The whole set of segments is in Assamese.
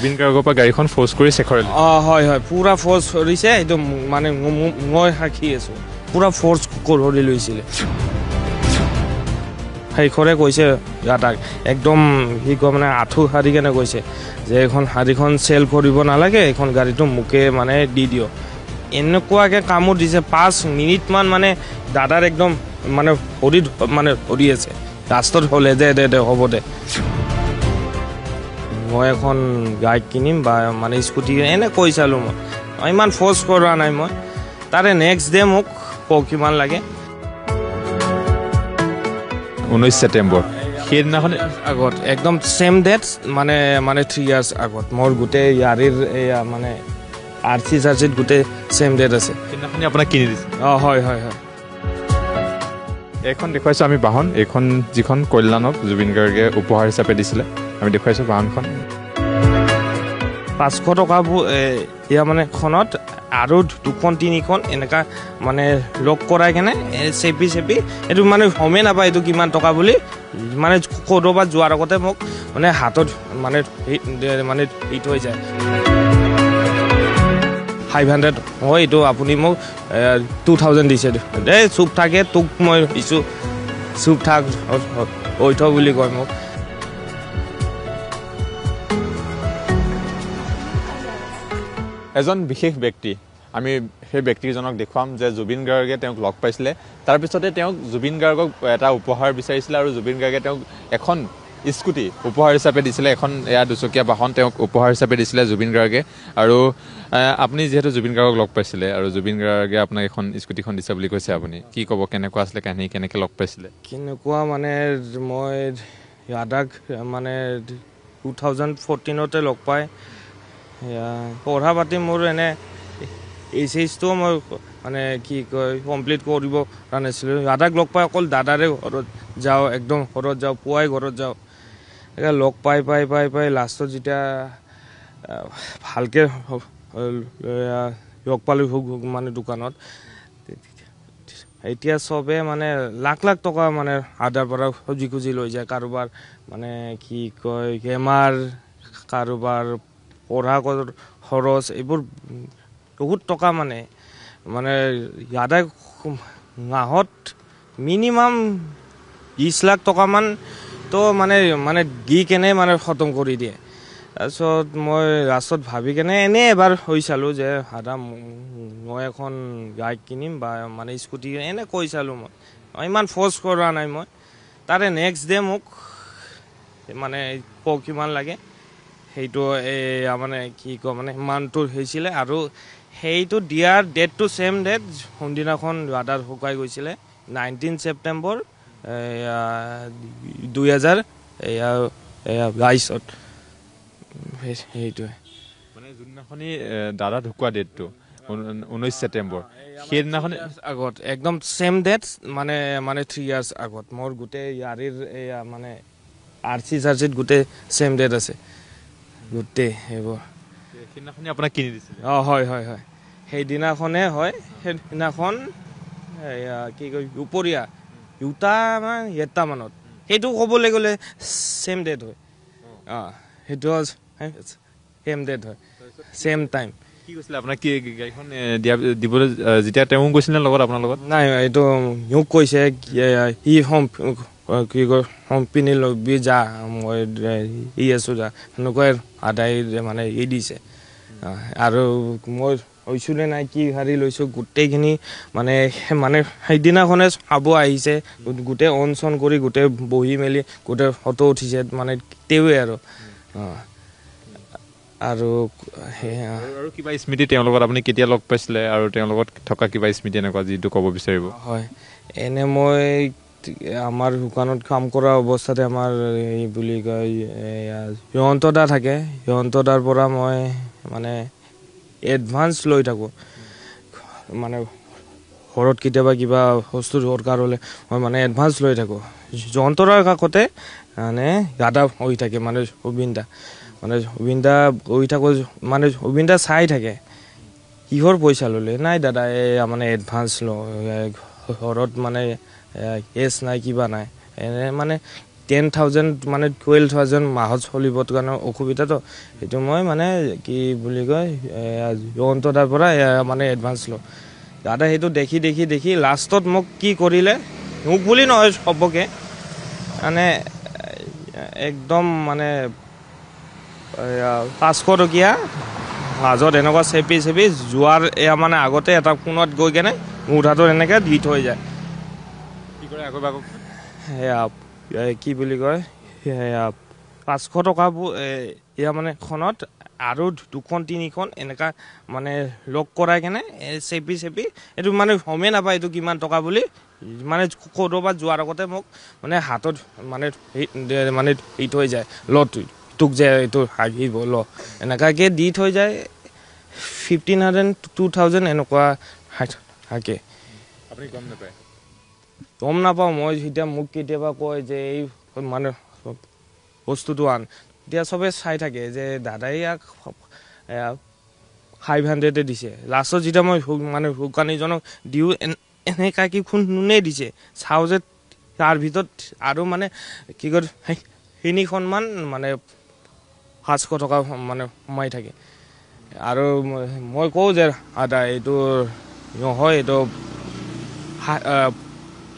জুবিন গাৰ্গৰ পৰা গাড়ীখন ফ'ৰ্চ কৰি শেখৰ হয় হয় পুৰা ফ'ৰ্চ কৰিছে এইটো মানে মই সাক্ষী আছো পুৰা ফ'ৰ্চ কৰি লৈছিলে শেখৰে কৈছে ইয়াতাক একদম সি মানে আঁঠু সাৰি কেনে কৈছে যে এখন হাৰিখন চেল কৰিব নালাগে এখন গাড়ীটো মোকে মানে দি দিও এনেকুৱাকে কামত দিছে 5 মিনিটমান মানে দাদাৰ একদম মানে ভৰি আছে ৰাস্তাত হ'লে দে হ'ব দে মই এখন গাড়ী কিনিম বা মানে স্কুটি এনে কৈ চালোঁ মই ইমান ফ'ৰ্চ কৰা নাই মই তাৰে নেক্সট ডে মোক কিমান লাগে 19 ছেপ্টেম্বৰ সেইদিনাখন আগত একদম ছেম ডেট মানে 3 ইয়াৰ্ছ আগত মোৰ গোটেই ইয়াৰিৰ এয়া মানে আৰ্চিত গোটেই ছেম ডেট আছে সেইদিনাখনি আপোনাক কিনি দিছে হয় এইখন দেখুৱাইছোঁ আমি বাহন এইখন যিখন কল্যাণক জুবিন গাৰ্গে উপহাৰ হিচাপে দিছিলে আমি দেখুৱাইছোঁ বাহনখন 500 টকাবোৰ এয়া মানে খনত আৰু 2-3খন এনেকা মানে লক কৰাই কেনে চেপি এইটো মানে গমেই নাপায় এইটো কিমান টকা বুলি মানে ক'ৰবাত যোৱাৰ আগতে মোক মানে হাতত মানে হিট হৈ যায় 500 হয় এইটো আপুনি মোক 2000 দিছে দেই চুপ থাকে তোক মই দিছোঁ চুপ থাক হৈ থ বুলি কয় মোক এজন বিশেষ ব্যক্তি আমি সেই ব্যক্তিজনক দেখুৱাম যে জুবিন গাৰ্গে তেওঁক লগ পাইছিলে তাৰপিছতে তেওঁক জুবিন গাৰ্গক এটা উপহাৰ বিচাৰিছিলে আৰু জুবিন গাৰ্গে তেওঁক এখন স্কুটি উপহাৰ হিচাপে দিছিলে এখন এয়া দুচকীয়া বাহন তেওঁক উপহাৰ হিচাপে দিছিলে জুবিন গাৰ্গে আৰু আপুনি যিহেতু জুবিন গাৰ্গক লগ পাইছিলে আৰু জুবিন গাৰ্গে আপোনাক এখন স্কুটিখন দিছে বুলি কৈছে আপুনি কি ক'ব কেনেকুৱা আছিলে কাহিনী কেনেকৈ লগ পাইছিলে কেনেকুৱা মানে মই দাদাক মানে 2014তে লগ পাই পঢ়া পাতি মোৰ এনে এইচটো মই মানে কি কয় কমপ্লিট কৰিব পৰা নাছিলোঁ দাদাক লগ পাই অকল দাদাৰে ঘৰত যাওঁ একদম ঘৰত যাওঁ পুৱাই ঘৰত যাওঁ লগ পাই লাষ্টত যেতিয়া ভালকৈ লগ পালোঁ মানে দোকানত এতিয়া চবে মানে লাখ টকা মানে আদাৰ পৰা খুজি লৈ যায় কাৰোবাৰ মানে কি কয় বেমাৰ কাৰোবাৰ পঢ়া খৰচ এইবোৰ বহুত টকা মানে ইয়াতে মাহত মিনিমাম 20 লাখ টকামান তো মানে দি কেনে মানে খতম কৰি দিয়ে তাৰপিছত মই লাষ্টত ভাবি কেনে এনেই এবাৰ হৈ চালোঁ যে দাদা মই এখন গাড়ী কিনিম বা মানে স্কুটি এনে কৈ চালোঁ মই ইমান ফ'ৰ্চ কৰা নাই মই তাৰে নেক্সট ডে মোক মানে কিমান লাগে সেইটো মানে কি কয় মানে মানটো হৈছিলে আৰু সেইটো দিয়াৰ ডেটটো ছেম ডেট সোনদিনাখন দাদাৰ শুকাই গৈছিলে 19 ছেপ্টেম্বৰ 2022 সেইটোৱে মানে যোনদিনাখনি দাদা ঢুকুৱা ডেটটো 19 ছেপ্টেম্বৰ সেইদিনাখন আগত একদম ছেম ডেট মানে 3 ইয়াৰ্ছ আগত মোৰ গোটেই ইয়াৰিৰ এয়া মানে আৰ্চিত গোটেই ছেম ডেট আছে গোটেই এইবোৰ সেইদিনাখনি আপোনাক কিনি দিছিলে হয় সেইদিনাখনে হয় সেইদিনাখন কি কয় দুপৰীয়া 2টা মানত সেইটো ক'বলৈ গ'লে ছেম ডেট হয় সেইটো ছেম ডেট হয় ছেম টাইম কি কৈছিলে আপোনাক কি গাড়ীখন দিবলৈ যেতিয়া তেওঁ গৈছিলে লগত আপোনাৰ লগত নাই এইটো মোক কৈছে সি কি কয় সম্পিনি লবি যা মই আছোঁ যা সেনেকুৱাই আদায় মানে দিছে আৰু মই হৈছোনে নাই কি শাৰী লৈছোঁ গোটেইখিনি মানে সেইদিনাখনে চাব আহিছে গোটেই অন চন কৰি গোটেই বহি মেলি গোটেই ফটো উঠিছে মানে তেৱে আৰু কিবা স্মৃতি তেওঁৰ লগত আপুনি কেতিয়া লগ পাইছিলে আৰু তেওঁৰ লগত থকা কিবা স্মৃতি এনেকুৱা যিটো ক'ব বিচাৰিব হয় এনে মই আমাৰ দোকানত কাম কৰা অৱস্থাতে আমাৰ এই বুলি কয় হিমন্তদা থাকে হিমন্তদাৰ পৰা মই মানে এডভান্স লৈ থাকোঁ মানে ঘৰত কেতিয়াবা কিবা বস্তু দৰকাৰ হ'লে মই মানে এডভান্স লৈ থাকোঁ জয়ন্তদাৰ কাষতে মানে দাদা হৈ থাকে মানে জুবিনদা হৈ থাকোঁ মানে জুবিনদা চাই থাকে কিহৰ পইচা ল'লে নাই দাদা মানে এডভান্স লওঁ ঘৰত মানে কেছ নাই কিবা নাই এনে মানে 10,000 মানে 12,000 মাহত চলিবৰ কাৰণে অসুবিধাটো সেইটো মই মানে কি বুলি কয় অন্তদাৰ পৰা মানে এডভান্স লওঁ দাদা সেইটো দেখি দেখি দেখি লাষ্টত মোক কি কৰিলে মোক বুলি নহয় সবকে মানে একদম মানে 500 টকীয়া মাজত এনেকুৱা চেপি চেপি যোৱাৰ এয়া মানে আগতে এটা কোণত গৈ কেনে মুঠাটো এনেকৈ দি থৈ যায় কি কৰে আকৌ সেয়া কি বুলি কয় সেয়া 500 টকাবোৰ এয়া মানে এখনত আৰু 2-3খন এনেকা মানে লগ কৰাই কেনে চেপি চেপি এইটো মানে গমেই নাপায় এইটো কিমান টকা বুলি মানে ক'ৰবাত যোৱাৰ আগতে মোক মানে হাতত মানে মানে দি থৈ যায় তোক যে এইটো হাগিব এনেকুৱাকৈ দি থৈ যায় 1,500 2,000 এনেকুৱা থাকে আপুনি গম নাপায় গম নাপাওঁ মই এতিয়া মোক কেতিয়াবা কয় যে এই মানে বস্তুটো আন এতিয়া চবে চাই থাকে যে দাদাই ইয়াক 500 দিছে লাষ্টত যেতিয়া মই মানে দোকানীজনক দিওঁ এনেকুৱা কি কোনে দিছে চাওঁ যে তাৰ ভিতৰত আৰু মানে কি কয় 3খনমান মানে 500 টকা মানে সোমাই থাকে আৰু মই কওঁ যে দাদা এইটো নহয় এইটো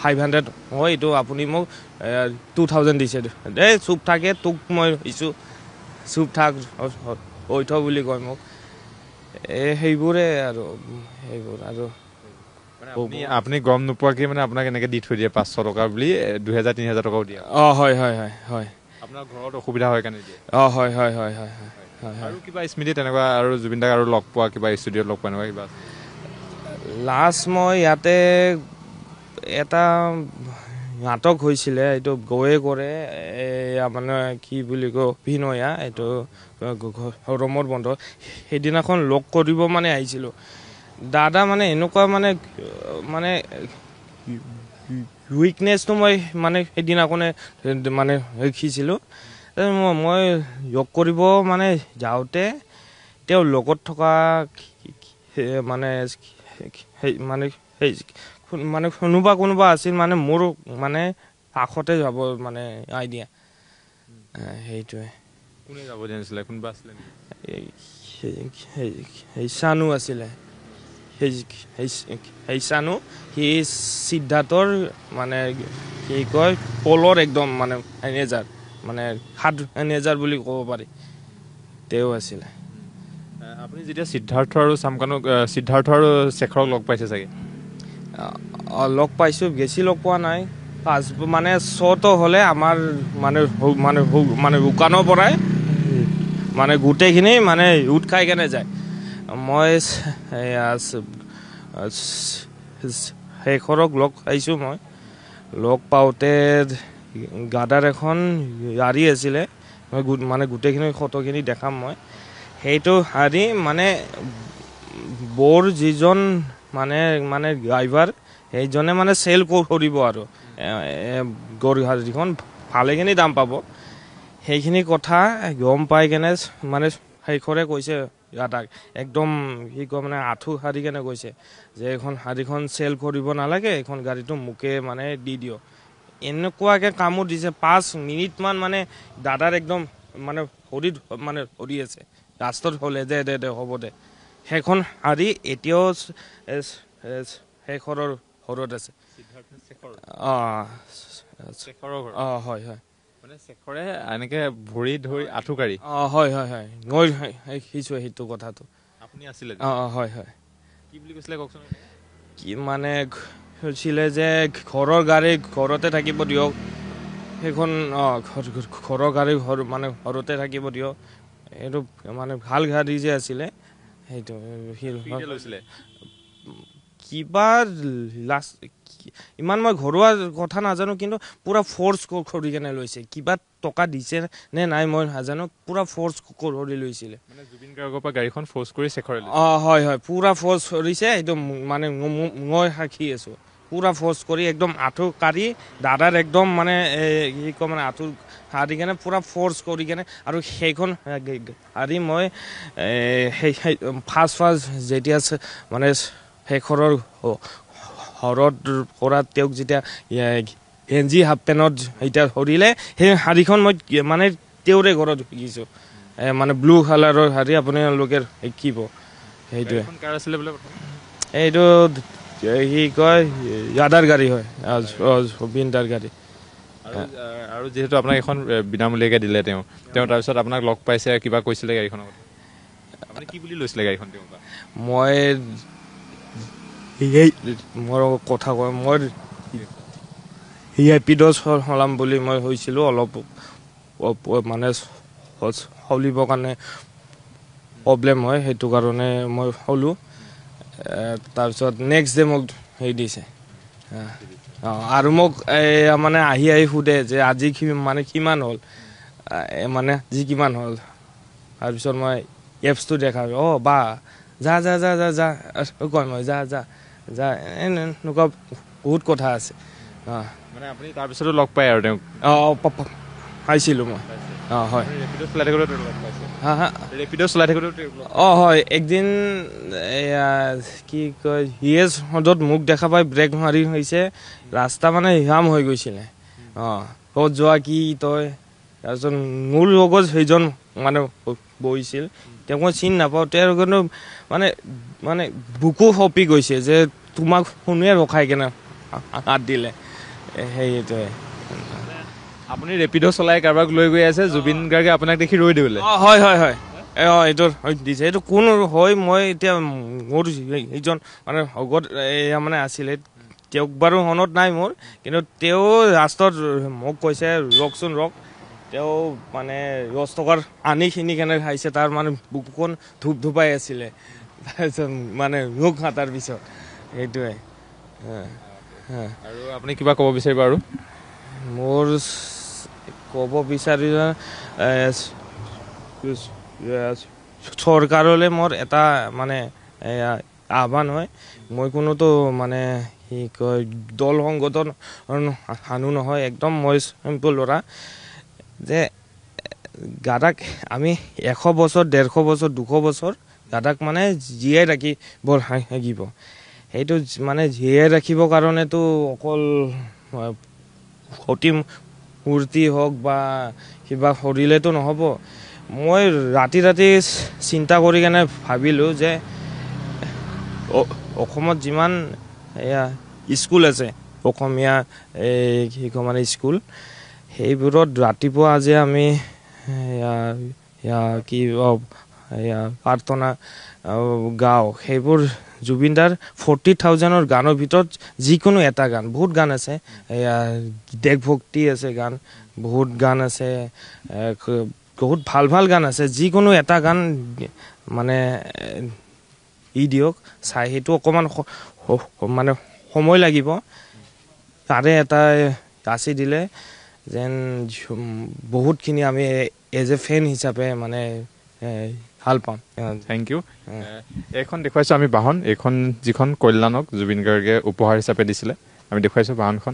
500 হয় এইটো আপুনি মোক 2,000 দিছে দেই চুপ থাকে তোক মই দিছোঁ চুপ থাক কৈ থ বুলি কয় মোক সেইবোৰে আৰু সেইবোৰ আৰু আপুনি গম নোপোৱাকৈ মানে আপোনাক এনেকৈ দি থৈ দিয়ে 500 টকা বুলি 2,000-3,000 টকাও দিয়ে হয় হয় হয় হয় আপোনাৰ ঘৰত অসুবিধা হয় কাৰণে দিয়ে হয় হয় হয় হয় হয় আৰু কিবা স্মৃতি তেনেকুৱা আৰু জুবিন দাক আৰু লগ পোৱা কিবা ষ্টুডিঅ'ত লগ পোৱা এনেকুৱা কিবা লাষ্ট মই ইয়াতে এটা নাটক হৈছিলে এইটো গৈ কৰে মানে কি বুলি কয় অভিনয়া এইটো গৰমৰ বন্ধ সেইদিনাখন লগ কৰিব মানে আহিছিলোঁ দাদা মানে এনেকুৱা মানে মানে উইকনেছটো মই মানে সেইদিনাখনে মানে শিকিছিলোঁ মই যোগ কৰিব মানে যাওঁতে তেওঁ লগত থকা মানে মানে মানে কোনোবা আছিল মানে মোৰ মানে কাষতে যাব মানে আইডিয়া সেইটোৱে কোনে যাব জানিছিলে কোনোবা আছিলে সেই চানু আছিলে সেই চানু সি সিদ্ধাৰ্থৰ মানে কি কয় পলৰ একদম মানে মেনেজাৰ মানে হাত মেনেজাৰ বুলি ক'ব পাৰি তেওঁ আছিলে আপুনি যেতিয়া সিদ্ধাৰ্থ আৰু চামকানক সিদ্ধাৰ্থ আৰু শেখৰক লগ পাইছে চাগে লগ পাইছোঁ বেছি লগ পোৱা নাই মানে শ্ব'টো হ'লে আমাৰ মানে মানে মানে দোকানৰ পৰাই মানে গোটেইখিনি মানে উঠ খাই কেনে যায় মই শেখৰক লগ পাইছোঁ মই লগ পাওঁতে গাদাৰ এখন গাড়ী আছিলে মই মানে গোটেইখিনি ফটোখিনি দেখাম মই সেইটো হাৰি মানে বৰ যিজন মানে মানে ড্ৰাইভাৰ সেইজনে মানে চেল কৰিব আৰু গাড়ীখন ভালেখিনি দাম পাব সেইখিনি কথা গম পাই কেনে মানে শেখৰে কৈছে দাদাক একদম কি কয় মানে আঁঠু সাৰি কেনে কৈছে যে এইখন গাড়ীখন চেল কৰিব নালাগে এইখন গাড়ীটো মোকে মানে দি দিয় এনেকুৱাকৈ কামো দিছে 5 মিনিটমান মানে দাদাৰ একদম মানে ভৰিত মানে ধৰি আছে ৰাস্তাত হ'লে দে হ'ব দে সেইখন গাড়ী এতিয়াও শেখৰৰ ঘৰত আছে হয় হয় মানে শেখৰে এনেকে ভৰি ধৰি আঁঠু কাঢ়ি হয় হয় হয় মই শিকিছোঁ সেইটো কথাটো আপুনি আছিলে হয় হয় কি বুলি কৈছিলে কওকচোন কি মানে কৈছিলে যে ঘৰৰ গাড়ী ঘৰতে থাকিব দিয়ক সেইখন ঘৰৰ গাড়ী মানে ঘৰতে থাকিব দিয়ক এইটো মানে ভাল গাড়ী যে আছিলে সেইটো লৈছিলে কিবা লাষ্ট ইমান মই ঘৰুৱা কথা নাজানো কিন্তু পুৰা ফ'ৰ্চ কৰি কেনে লৈছে কিবা টকা দিছে নে নাই মই নাজানো পুৰা ফ'ৰ্চ কৰি লৈছিলে মানে জুবিন গাৰ্গৰ পৰা গাড়ীখন ফ'ৰ্চ কৰি শেখৰে হয় হয় পুৰা ফ'ৰ্চ কৰিছে এইটো মানে মই সাক্ষী আছোঁ পুৰা ফ'ৰ্চ কৰি একদম আঁঠু কাঢ়ি দাদাৰ একদম মানে কি কয় মানে আঁঠু কাঢ়ি কেনে পুৰা ফ'ৰ্চ কৰি কেনে আৰু সেইখন গাড়ী মই ফাৰ্ষ্ট যেতিয়া মানে শেখৰৰ ঘৰত পৰা তেওঁক যেতিয়া গেঞ্জি হাফ পেণ্টত এতিয়া ধৰিলে সেই শাড়ীখন মই মানে তেওঁৰে ঘৰত শিকিছোঁ মানে ব্লু কালাৰৰ শাড়ী আপোনালোকে শিকিব সেইটোৱে কাৰ আছিলে বোলে এইটো কি কয় ইয়াদাৰ গাড়ী হয় জুবিন দাৰ গাড়ী আৰু যিহেতু আপোনাক এখন বিনামূলীয়াকৈ দিলে তেওঁ তাৰপিছত আপোনাক লগ পাইছে কিবা কৈছিলে গাড়ীখনৰ কথা আপুনি কি বুলি লৈছিলে গাড়ীখন তেওঁৰ পৰা মই মোৰ কথা কয় মই ৰেপিড' চলাম বুলি মই হৈছিলোঁ অলপ মানে চলিবৰ কাৰণে প্ৰব্লেম হয় সেইটো কাৰণে মই হ'লোঁ তাৰপিছত নেক্সট ডে মোক হেৰি দিছে আৰু মোক মানে আহি সোধে যে আজি মানে কিমান হ'ল মানে আজি কিমান হ'ল তাৰপিছত মই এপছটো দেখাওঁ বা যা যা যা যা যা কয় মই যা যা যা এনেকুৱা বহুত কথা আছে মানে আপুনি তাৰপিছতো লগ পায় আৰু তেওঁক পাইছিলোঁ মই হয় ৰেপিড' চলাই থাকোঁতে হয় একদিন কি কয় হিয়েজ য'ত মোক দেখা পাই ব্ৰেক মাৰি হৈছে ৰাস্তা মানে জাম হৈ গৈছিলে ক'ত যোৱা কি তই তাৰপিছত মোৰ লগত সেইজন মানে বহিছিল তেওঁক মই চিনি নাপাওঁ তেওঁৰ কিন্তু মানে মানে বুকু সপি গৈছে যে তোমাক শুনোৱে ৰখাই কেনে হাত দিলে সেইটোৱে আপুনি ৰেপিড' চলাই কাৰোবাক লৈ গৈ আছে জুবিন গাৰ্গে আপোনাক দেখি ৰৈ দিলে হয় হয় হয় এইটো দিছে এইটো কোন হয় মই এতিয়া মোৰ এইজন মানে লগত এয়া মানে আছিলে তেওঁক বাৰু মনত নাই মোৰ কিন্তু তেওঁ ৰাস্তাত মোক কৈছে ৰকচোন ৰক তেওঁ মানে 10 টকাৰ আনিখিনি কেনে খাইছে তাৰ মানে বুকুখন ধূপ ধুপাই আছিলে তাৰপিছত মানে মোক মাতাৰ পিছত সেইটোৱে আৰু আপুনি কিবা ক'ব বিচাৰিব আৰু মোৰ ক'ব বিচাৰি চৰকাৰলৈ মোৰ এটা মানে আহ্বান হয় মই কোনোতো মানে কি কয় দল সংগঠন হানো নহয় একদম মই চিম্পল ল'ৰা যে গাদাক আমি 100 বছৰ 150 বছৰ 200 বছৰ গাদাক মানে জীয়াই ৰাখিব লাগিব সেইটো মানে জীয়াই ৰাখিবৰ কাৰণেতো অকল অতি মূৰ্তি হওক বা কিবা কৰিলেতো নহ'ব মই ৰাতি চিন্তা কৰি কেনে ভাবিলোঁ যে অসমত যিমান এয়া স্কুল আছে অসমীয়া কি কয় মানে স্কুল সেইবোৰত ৰাতিপুৱা আজি আমি কি প্ৰাৰ্থনা গাওঁ সেইবোৰ জুবিনদাৰ 40,000 গানৰ ভিতৰত যিকোনো এটা গান বহুত গান আছে দেশভক্তি আছে গান বহুত গান আছে বহুত ভাল ভাল গান আছে যিকোনো এটা গান মানে দিয়ক চাই সেইটো অকণমান মানে সময় লাগিব তাৰে এটা গাচি দিলে যেন বহুতখিনি আমি এজ এ ফেন হিচাপে মানে ভাল পাম থেংক ইউ এইখন দেখুৱাইছোঁ আমি বাহন এইখন যিখন কল্যাণক জুবিন গাৰ্গে উপহাৰ হিচাপে দিছিলে আমি দেখুৱাইছোঁ বাহনখন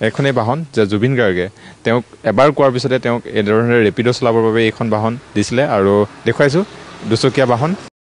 এইখনেই বাহন যে জুবিন গাৰ্গে তেওঁক এবাৰ কোৱাৰ পিছতে তেওঁক এনেধৰণে ৰেপিড' চলাবৰ বাবে এইখন বাহন দিছিলে আৰু দেখুৱাইছোঁ দুচকীয়া বাহন